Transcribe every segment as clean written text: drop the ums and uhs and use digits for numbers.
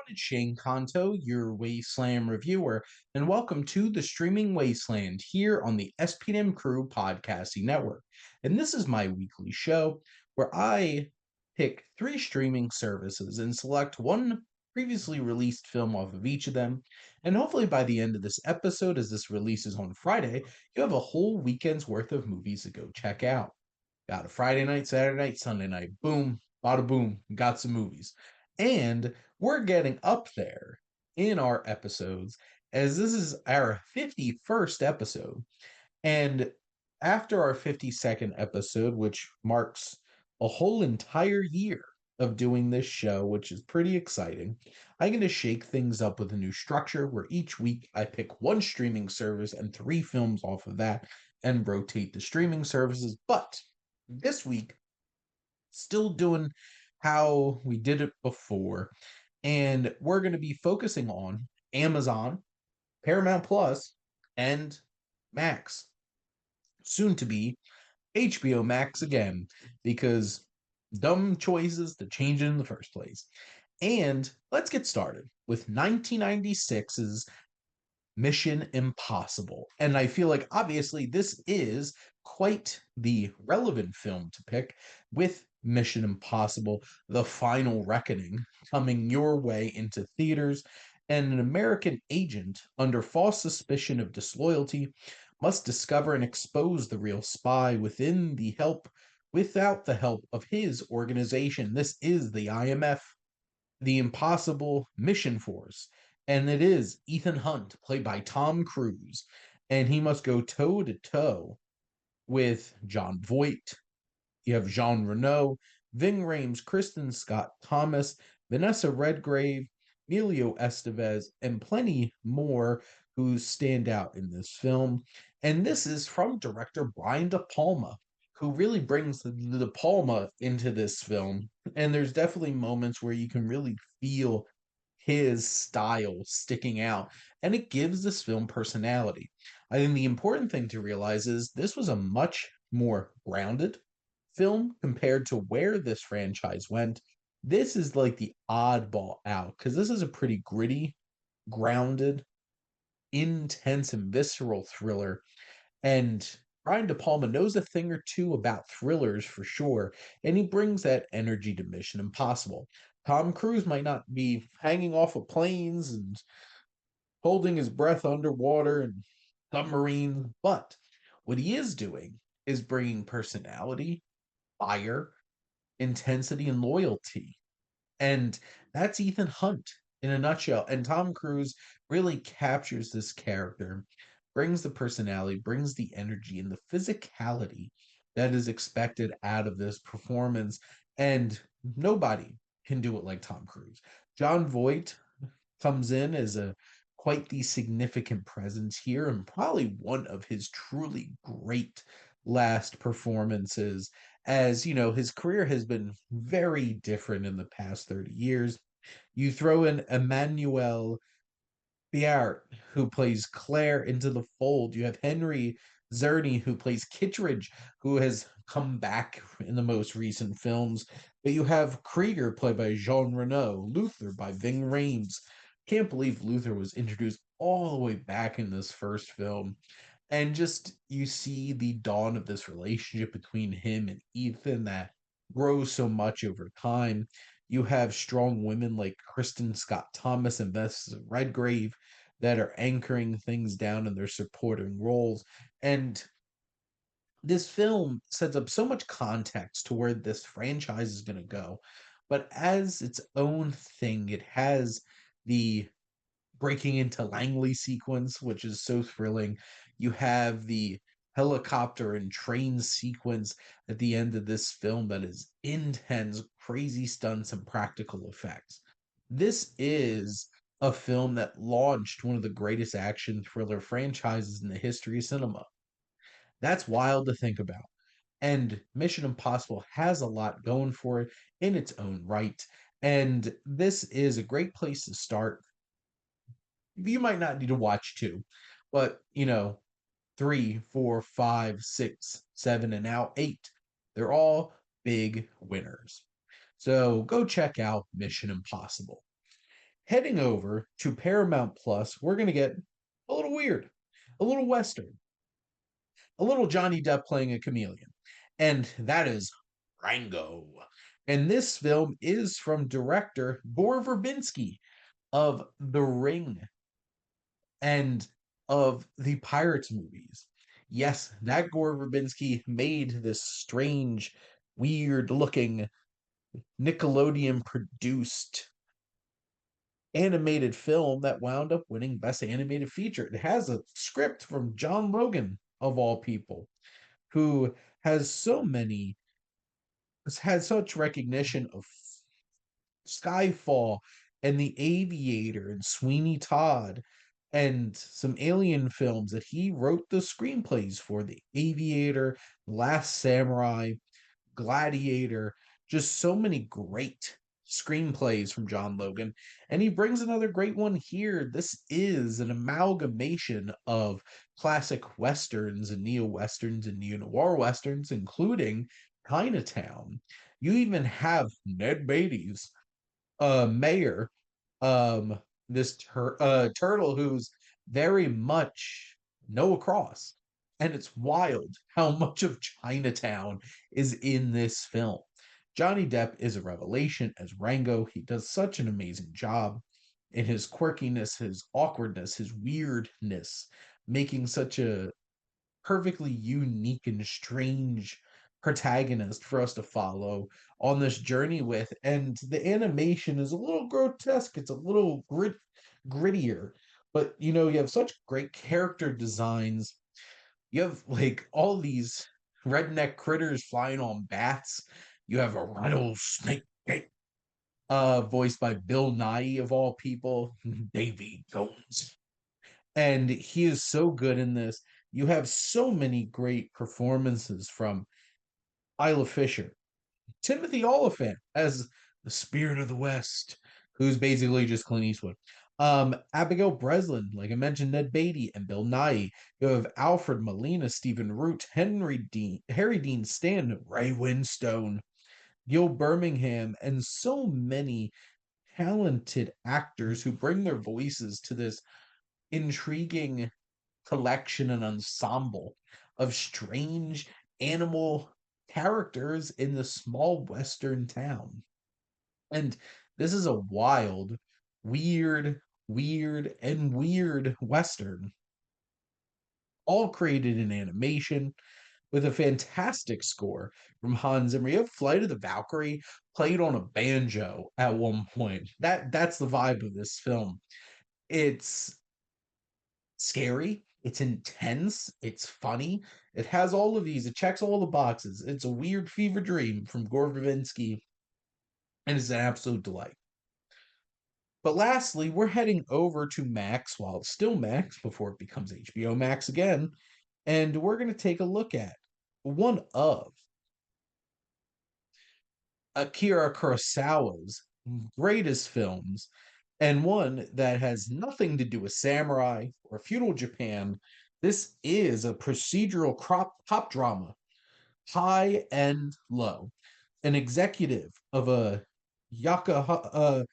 It's Shane Kanto, your Wasteland reviewer, and welcome to the Streaming Wasteland here on the SPM Crew Podcasting Network. And this is my weekly show where I pick three streaming services and select one previously released film off of each of them. And hopefully by the end of this episode, as this releases on Friday, you have a whole weekend's worth of movies to go check out. Got a Friday night, Saturday night, Sunday night. Boom, bada boom, got some movies. And we're getting up there in our episodes as this is our 51st episode. And after our 52nd episode, which marks a whole entire year of doing this show, which is pretty exciting, I'm going to shake things up with a new structure where each week I pick one streaming service and three films off of that and rotate the streaming services. But this week, still doing how we did it before. And we're going to be focusing on Amazon, Paramount Plus, and Max. Soon to be HBO Max again, because dumb choices to change it in the first place. And let's get started with 1996's Mission Impossible. And I feel like obviously this is quite the relevant film to pick with Mission Impossible, The Final Reckoning, coming your way into theaters. And an American agent under false suspicion of disloyalty must discover and expose the real spy without the help of his organization. This is the IMF, the Impossible Mission Force, and it is Ethan Hunt, played by Tom Cruise, and he must go toe to toe with John Voight. You have Jean Reno, Ving Rhames, Kristen Scott Thomas, Vanessa Redgrave, Emilio Estevez, and plenty more who stand out in this film. And this is from director Brian De Palma, who really brings the De Palma into this film. And there's definitely moments where you can really feel his style sticking out, and it gives this film personality. I think the important thing to realize is this was a much more grounded film compared to where this franchise went. This is like the oddball out because this is a pretty gritty, grounded, intense, and visceral thriller. And Brian De Palma knows a thing or two about thrillers for sure, and he brings that energy to Mission Impossible. Tom Cruise might not be hanging off of planes and holding his breath underwater and submarines, but what he is doing is bringing personality, fire, intensity, and loyalty. And that's Ethan Hunt in a nutshell. And Tom Cruise really captures this character, brings the personality, brings the energy and the physicality that is expected out of this performance. And nobody can do it like Tom Cruise. John Voight comes in as a quite the significant presence here and probably one of his truly great last performances, as you know his career has been very different in the past 30 years. You throw in Emmanuel Biart, who plays Claire, into the fold. You have Henry Czerny, who plays Kittredge, who has come back in the most recent films. But you have Krieger, played by Jean Reno, Luther by Ving Rhames. Can't believe Luther was introduced all the way back in this first film. And just you see the dawn of this relationship between him and Ethan that grows so much over time. You have strong women like Kristen Scott Thomas and Vanessa Redgrave that are anchoring things down in their supporting roles. And this film sets up so much context to where this franchise is going to go. But as its own thing, it has the breaking into Langley sequence, which is so thrilling. You have the helicopter and train sequence at the end of this film that is intense, crazy stunts and practical effects. This is a film that launched one of the greatest action thriller franchises in the history of cinema. That's wild to think about. And Mission Impossible has a lot going for it in its own right. And this is a great place to start. You might not need to watch two, but three, four, five, six, seven, and now eight. They're all big winners. So go check out Mission Impossible. Heading over to Paramount Plus, we're going to get a little weird, a little Western, a little Johnny Depp playing a chameleon. And that is Rango. And this film is from director Gore Verbinski of The Ring and of the Pirates movies. Yes, that Gore Verbinski made this strange, weird looking Nickelodeon produced animated film that wound up winning Best Animated Feature. It has a script from John Logan, of all people, who has so many, has had such recognition of Skyfall and The Aviator and Sweeney Todd and some alien films that he wrote the screenplays for. The Aviator, Last Samurai, Gladiator, just so many great screenplays from John Logan. And he brings another great one here. This is an amalgamation of classic westerns and neo westerns and neo noir westerns, including Chinatown. You even have Ned Beatty's mayor, um, turtle who's very much Noah Cross. And it's wild how much of Chinatown is in this film. Johnny Depp is a revelation as Rango. He does such an amazing job in his quirkiness, his awkwardness, his weirdness, making such a perfectly unique and strange protagonist for us to follow on this journey with. And the animation is a little grotesque, it's a little grittier, but you have such great character designs. You have like all these redneck critters flying on bats. You have a rattlesnake voiced by Bill Nye, of all people, Davy Jones, and he is so good in this. You have so many great performances from Isla Fisher, Timothy Oliphant as the Spirit of the West, who's basically just Clint Eastwood. Abigail Breslin, like I mentioned, Ned Beatty and Bill Nye. You have Alfred Molina, Stephen Root, Harry Dean Stanton, Ray Winstone, Gil Birmingham, and so many talented actors who bring their voices to this intriguing collection and ensemble of strange animal characters in the small western town. And this is a wild, weird western, all created in animation with a fantastic score from Hans Zimmer. You have Flight of the Valkyrie played on a banjo at one point. That's the vibe of this film. It's scary, it's intense, it's funny. It has all of these. It checks all the boxes. It's a weird fever dream from Gore Verbinski, and it's an absolute delight. But lastly, we're heading over to Max while it's still Max before it becomes HBO Max again, and we're going to take a look at one of Akira Kurosawa's greatest films, and one that has nothing to do with samurai or feudal Japan. This is a procedural cop drama, High and Low. An executive of a Yokohama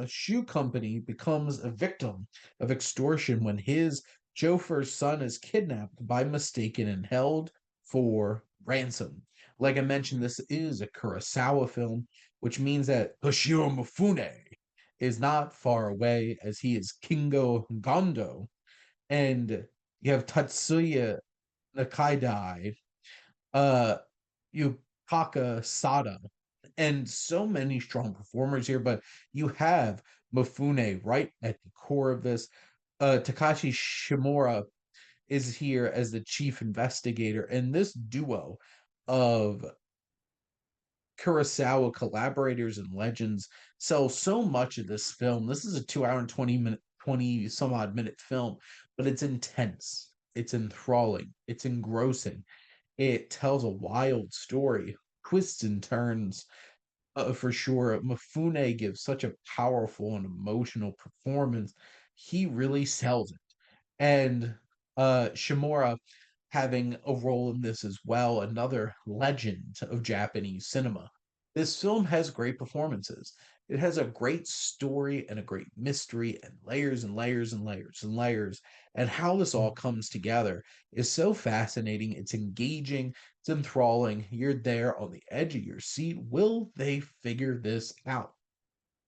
shoe company becomes a victim of extortion when his chauffeur's son is kidnapped by mistaken and held for ransom. Like I mentioned, this is a Kurosawa film, which means that Toshiro Mifune is not far away as he is Kingo Gondo. And you have Tatsuya Nakaidai, uh, Yukaka Sada, and so many strong performers here. But you have Mifune right at the core of this. Takashi Shimura is here as the chief investigator, and this duo of Kurosawa collaborators and legends sell so much of this film. This is a 2 hour and 20 some odd minute film, but it's intense, it's enthralling, it's engrossing. It tells a wild story, twists and turns, for sure. Mifune gives such a powerful and emotional performance. He really sells it. And Shimura having a role in this as well, another legend of Japanese cinema. This film has great performances. It has a great story and a great mystery and layers and layers and layers and layers. And how this all comes together is so fascinating. It's engaging, it's enthralling. You're there on the edge of your seat. Will they figure this out?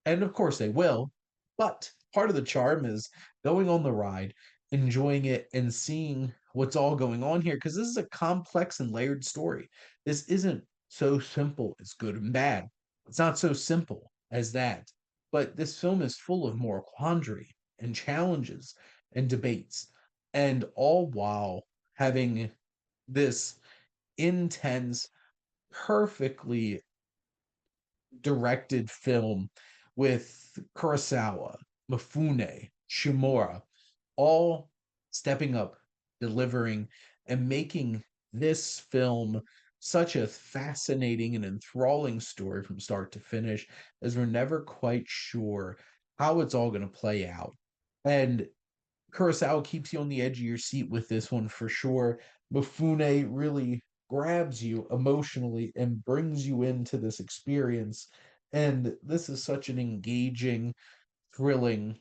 And of course they will. But part of the charm is going on the ride, enjoying it, and seeing what's all going on here. Because this is a complex and layered story. This isn't so simple as good and bad. It's not so simple as that. But this film is full of moral quandary and challenges and debates, and all while having this intense, perfectly directed film with Kurosawa, Mifune, Shimura, all stepping up, delivering, and making this film such a fascinating and enthralling story from start to finish, as we're never quite sure how it's all going to play out. And Kurosawa keeps you on the edge of your seat with this one for sure. Mifune really grabs you emotionally and brings you into this experience. And this is such an engaging, thrilling,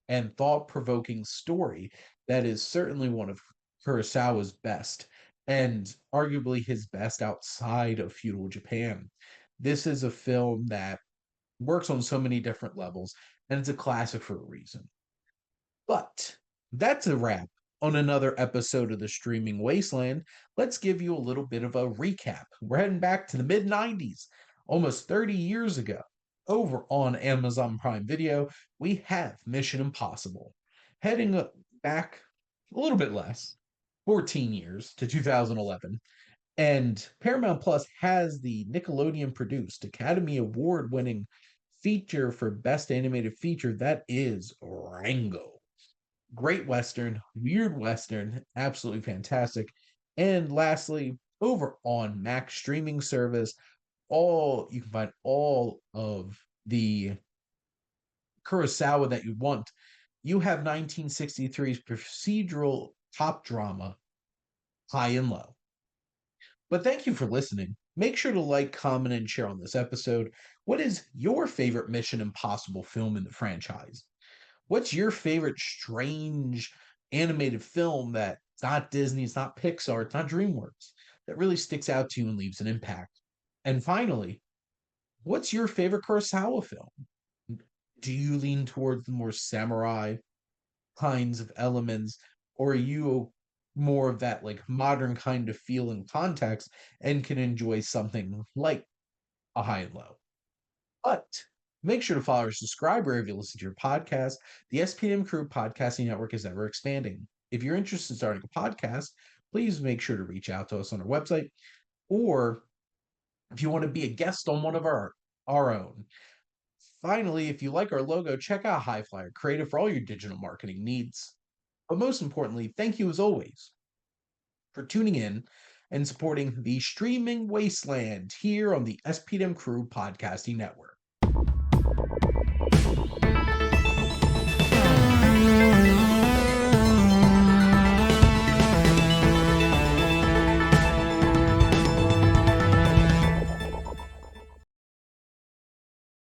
and thought provoking story that is certainly one of Kurosawa's best, and arguably his best outside of feudal Japan. This is a film that works on so many different levels, and it's a classic for a reason. But that's a wrap on another episode of the Streaming Wasteland. Let's give you a little bit of a recap. We're heading back to the mid 90s, almost 30 years ago. Over on Amazon Prime Video, we have Mission Impossible. Heading back a little bit less, 14 years to 2011. And Paramount Plus has the Nickelodeon produced Academy Award winning feature for Best Animated Feature that is Rango. Great Western, weird Western, absolutely fantastic. And lastly, over on Max streaming service, all you can find all of the Kurosawa that you want. You have 1963's procedural top drama, High and Low. But thank you for listening. Make sure to like, comment, and share on this episode. What is your favorite Mission Impossible film in the franchise? What's your favorite strange animated film that's not Disney, it's not Pixar, it's not DreamWorks, that really sticks out to you and leaves an impact? And finally, what's your favorite Kurosawa film? Do you lean towards the more samurai kinds of elements, or are you more of that like modern kind of feel and context and can enjoy something like a High and Low? But make sure to follow or subscribe wherever you listen to your podcast. The SPM Crew Podcasting Network is ever expanding. If you're interested in starting a podcast, please make sure to reach out to us on our website. Or if you want to be a guest on one of our own. Finally, if you like our logo, check out Highflyer Creative for all your digital marketing needs. But most importantly, thank you as always for tuning in and supporting the streaming wasteland here on the SPM Crew Podcasting Network.